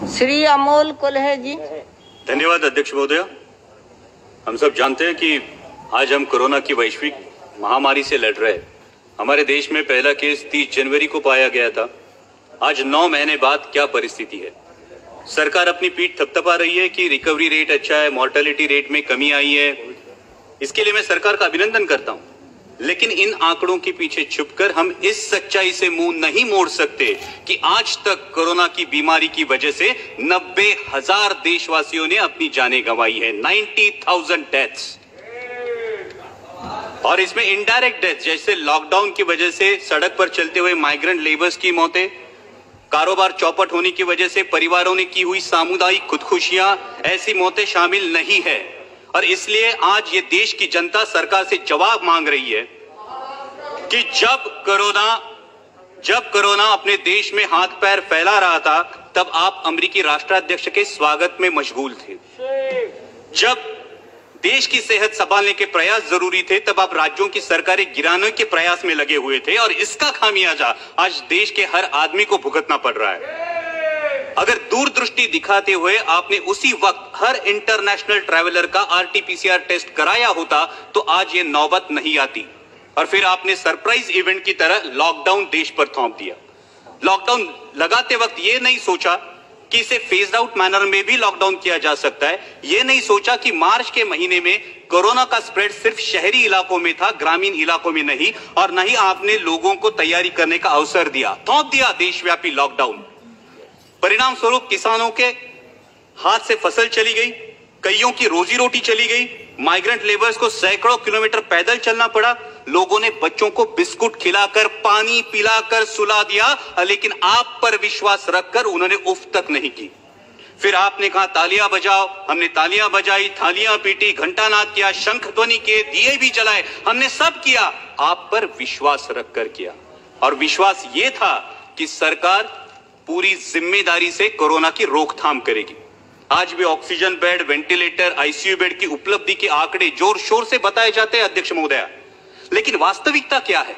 श्री अमोल कुल्हे जी। धन्यवाद अध्यक्ष महोदय। हम सब जानते हैं कि आज हम कोरोना की वैश्विक महामारी से लड़ रहे हैं। हमारे देश में पहला केस 30 जनवरी को पाया गया था। आज 9 महीने बाद क्या परिस्थिति है? सरकार अपनी पीठ थपथपा रही है कि रिकवरी रेट अच्छा है, मॉर्टेलिटी रेट में कमी आई है। इसके लिए मैं सरकार का अभिनंदन करता हूं, लेकिन इन आंकड़ों के पीछे छुपकर हम इस सच्चाई से मुंह नहीं मोड़ सकते कि आज तक कोरोना की बीमारी की वजह से 90,000 देशवासियों ने अपनी जानें गंवाई है। 90,000 डेथ्स, और इसमें इनडायरेक्ट डेथ जैसे लॉकडाउन की वजह से सड़क पर चलते हुए माइग्रेंट लेबर्स की मौतें, कारोबार चौपट होने की वजह से परिवारों ने की हुई सामुदायिक खुदकुशियां, ऐसी मौतें शामिल नहीं है। और इसलिए आज ये देश की जनता सरकार से जवाब मांग रही है कि जब कोरोना अपने देश में हाथ पैर फैला रहा था, तब आप अमेरिकी राष्ट्राध्यक्ष के स्वागत में मशगूल थे। जब देश की सेहत संभालने के प्रयास जरूरी थे, तब आप राज्यों की सरकारें गिराने के प्रयास में लगे हुए थे, और इसका खामियाजा आज देश के हर आदमी को भुगतना पड़ रहा है। अगर दूरदृष्टि दिखाते हुए आपने उसी वक्त हर इंटरनेशनल ट्रैवलर का RT-PCR टेस्ट कराया होता, तो आज ये नौबत नहीं आती। और फिर आपने सरप्राइज इवेंट की तरह लॉकडाउन देश पर थोप दिया। लॉकडाउन लगाते वक्त ये नहीं सोचा कि इसे फेज्ड आउट मैनर में भी लॉकडाउन किया जा सकता है। ये नहीं सोचा कि मार्च के महीने में कोरोना का स्प्रेड सिर्फ शहरी इलाकों में था, ग्रामीण इलाकों में नहीं। और नहीं आपने लोगों को तैयारी करने का अवसर दिया, थोप दिया देशव्यापी लॉकडाउन। परिणाम स्वरूप किसानों के हाथ से फसल चली गई, कईयों की रोजी रोटी चली गई, माइग्रेंट लेबर्स को सैकड़ों किलोमीटर पैदल चलना पड़ा। लोगों ने बच्चों को बिस्कुट खिलाकर, पानी पिलाकर सुला दिया, लेकिन आप पर विश्वास रखकर उन्होंने उफ तक नहीं की। फिर आपने कहा तालियां बजाओ, हमने तालियां बजाई, थालियां पीटी, घंटानाद किया, शंख ध्वनि किए, दिए भी जलाए, हमने सब किया, आप पर विश्वास रखकर किया। और विश्वास यह था कि सरकार पूरी जिम्मेदारी से कोरोना की रोकथाम करेगी। आज भी oxygen bed, ventilator, ICU bed की उपलब्धि के आंकड़े जोर शोर से बताए जाते हैं अध्यक्ष महोदय, लेकिन वास्तविकता क्या है?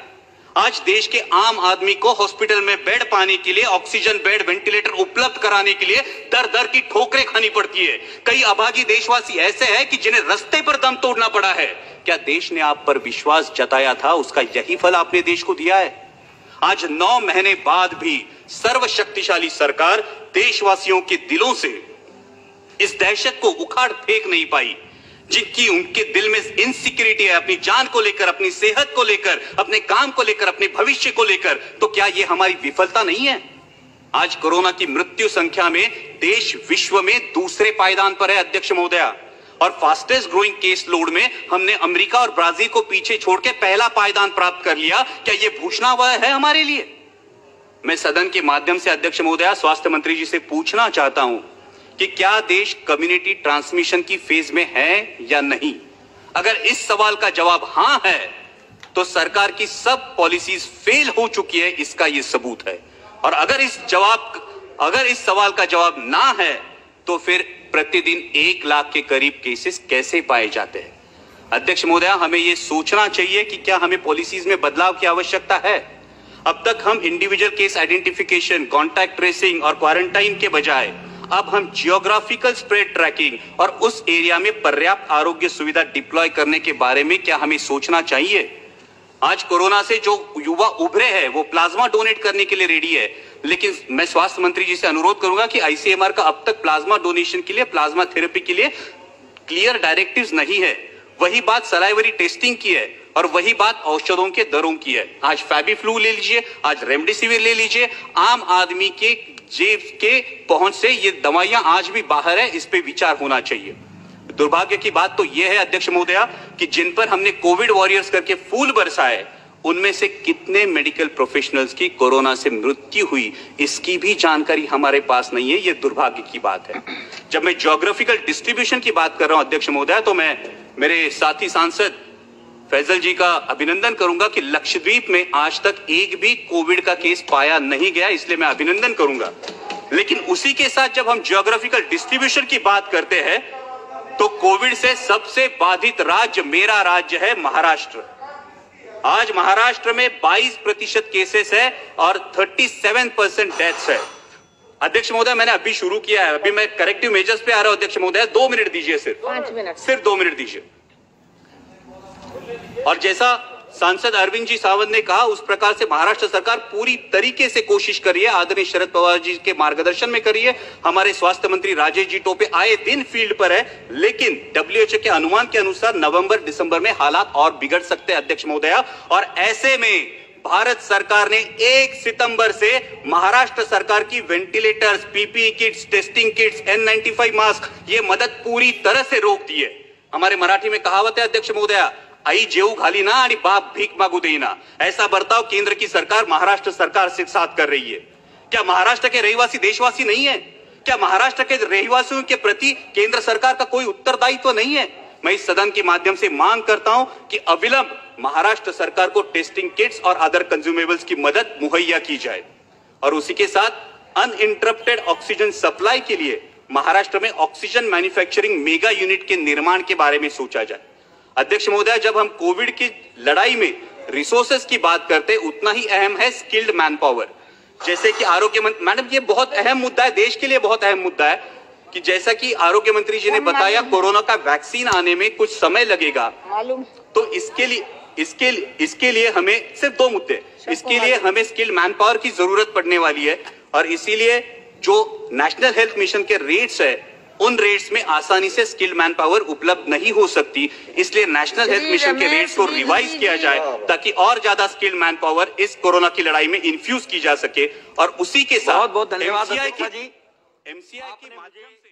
आज देश के आम आदमी को हॉस्पिटल में बेड पाने के लिए, ऑक्सीजन बेड, वेंटिलेटर उपलब्ध कराने के लिए दर दर की ठोकरें खानी पड़ती है। कई अभागी देशवासी ऐसे हैं कि जिन्हें रास्ते पर दम तोड़ना पड़ा है। क्या देश ने आप पर विश्वास जताया था, उसका यही फल आपने देश को दिया है? आज 9 महीने बाद भी सर्वशक्तिशाली सरकार देशवासियों के दिलों से इस दहशत को उखाड़ फेंक नहीं पाई, जिनकी उनके दिल में इनसिक्योरिटी है, अपनी जान को लेकर, अपनी सेहत को लेकर, अपने काम को लेकर, अपने भविष्य को लेकर। तो क्या यह हमारी विफलता नहीं है? आज कोरोना की मृत्यु संख्या में देश विश्व में दूसरे पायदान पर है अध्यक्ष महोदया, और फास्टेस्ट ग्रोइंग केस लोड में हमने अमेरिका और ब्राजील को पीछे छोड़ के पहला पायदान प्राप्त कर लिया। क्या यह भूषणावह है हमारे लिए? मैं सदन के माध्यम से अध्यक्ष महोदया स्वास्थ्य मंत्री जी से पूछना चाहता हूं कि क्या देश कम्युनिटी ट्रांसमिशन की फेज में है या नहीं? अगर इस सवाल का जवाब हां है, तो सरकार की सब पॉलिसीज फेल हो चुकी है, इसका यह सबूत है। और अगर इस सवाल का जवाब ना है, तो फिर प्रतिदिन 1 लाख के करीब केसेस कैसे पाए जाते हैं? अध्यक्ष महोदया, हमें यह सोचना चाहिए कि क्या हमें पॉलिसीज में बदलाव की आवश्यकता है। अब तक हम individual case identification, contact tracing और क्वारंटाइन के बजाय अब हम जियोग्राफिकल स्प्रेड ट्रैकिंग और उस एरिया में पर्याप्त आरोग्य सुविधा डिप्लॉय करने के बारे में क्या हमें सोचना चाहिए? आज कोरोना से जो युवा उभरे हैं वो प्लाज्मा डोनेट करने के लिए रेडी है, लेकिन मैं स्वास्थ्य मंत्री जी से अनुरोध करूंगा कि ICMR का अब तक प्लाज्मा डोनेशन के लिए, प्लाज्मा थेरेपी के लिए क्लियर डायरेक्टिव्स नहीं है। वही बात सलाइवरी टेस्टिंग की है, और वही बात औषधों के दरों की है। आज फैबीफ्लू ले लीजिए, आज रेमडेसिविर ले लीजिए, आम आदमी के जेब के पहुंच से ये दवाइयां आज भी बाहर है, इस पे विचार होना चाहिए। दुर्भाग्य की बात तो यह है अध्यक्ष महोदया कि जिन पर हमने कोविड वॉरियर्स करके फूल बरसाए, उनमें से कितने मेडिकल प्रोफेशनल्स की कोरोना से मृत्यु हुई, इसकी भी जानकारी हमारे पास नहीं है। यह दुर्भाग्य की बात है। जब मैं ज्योग्राफिकल डिस्ट्रीब्यूशन की बात कर रहा हूं अध्यक्ष महोदया, तो मैं मेरे साथी सांसद फैजल जी का अभिनंदन करूंगा कि लक्षद्वीप में आज तक एक भी कोविड का केस पाया नहीं गया, इसलिए मैं अभिनंदन करूंगा। लेकिन उसी के साथ जब हम ज्योग्राफिकल डिस्ट्रीब्यूशन की बात करते हैं, तो कोविड से सबसे बाधित राज्य मेरा राज्य है महाराष्ट्र। आज महाराष्ट्र में 22% केसेस है और 37% डेथ्स है। अध्यक्ष महोदय, मैंने अभी शुरू किया है, अभी मैं करेक्टिव मेजर्स पे आ रहा हूं। अध्यक्ष महोदय 2 मिनट दीजिए, सिर्फ 5 मिनट। सिर्फ 2 मिनट दीजिए। और जैसा सांसद अरविंद जी सावंत ने कहा, उस प्रकार से महाराष्ट्र सरकार पूरी तरीके से कोशिश कर रही है, आदरणीय शरद पवार जी के मार्गदर्शन में कर रही है। हमारे स्वास्थ्य मंत्री राजेश जी टोपे आए दिन फील्ड पर है, लेकिन WHO के अनुमान के अनुसार नवंबर दिसंबर में हालात और बिगड़ सकते हैं अध्यक्ष महोदया। और ऐसे में भारत सरकार ने 1 सितंबर से महाराष्ट्र सरकार की ventilators, PPE kits, testing kits, N95 mask, ये मदद पूरी तरह से रोक दी है। हमारे मराठी में कहावत है अध्यक्ष महोदया, आई जेऊ घाली ना आणि बाप भीक मागू देना। ऐसा बर्ताव केंद्र की सरकार महाराष्ट्र सरकार से साथ कर रही है। क्या महाराष्ट्र के रहवासी देशवासी नहीं है? क्या महाराष्ट्र के रहवासियों के प्रति केंद्र सरकार का कोई उत्तरदायित्व नहीं है? मैं इस सदन के माध्यम से मांग करता हूं कि अविलंब महाराष्ट्र सरकार को टेस्टिंग किट्स और अदर कंज्यूमेबल्स की मदद मुहैया की जाए और उसी के साथ अनइंटरप्टेड ऑक्सीजन सप्लाई के लिए महाराष्ट्र में ऑक्सीजन मैन्युफैक्चरिंग मेगा यूनिट के निर्माण के बारे में सोचा जाए। अध्यक्ष महोदय, जब हम कोविड की लड़ाई में रिसोर्सेज की बात करते हैं, उतना ही अहम है स्किल्ड मैन पावर। जैसे कि आरोग्य मंत्री, मैडम ये बहुत अहम मुद्दा है, देश के लिए बहुत अहम मुद्दा है कि जैसा कि आरोग्य मंत्री जी ने बताया, कोरोना का वैक्सीन आने में कुछ समय लगेगा। मालूम। तो इसके लिए हमें सिर्फ 2 मुद्दे, इसके लिए हमें स्किल्ड मैन पावर की जरूरत पड़ने वाली है और इसीलिए जो नेशनल हेल्थ मिशन के रेट्स है, उन रेट्स में आसानी से स्किल्ड मैन पावर उपलब्ध नहीं हो सकती। इसलिए नेशनल हेल्थ मिशन के रेट्स को रिवाइज किया जाए ताकि और ज्यादा स्किल्ड मैन पावर इस कोरोना की लड़ाई में इन्फ्यूज की जा सके और उसी के साथ बहुत बहुत धन्यवाद MCI के माध्यम से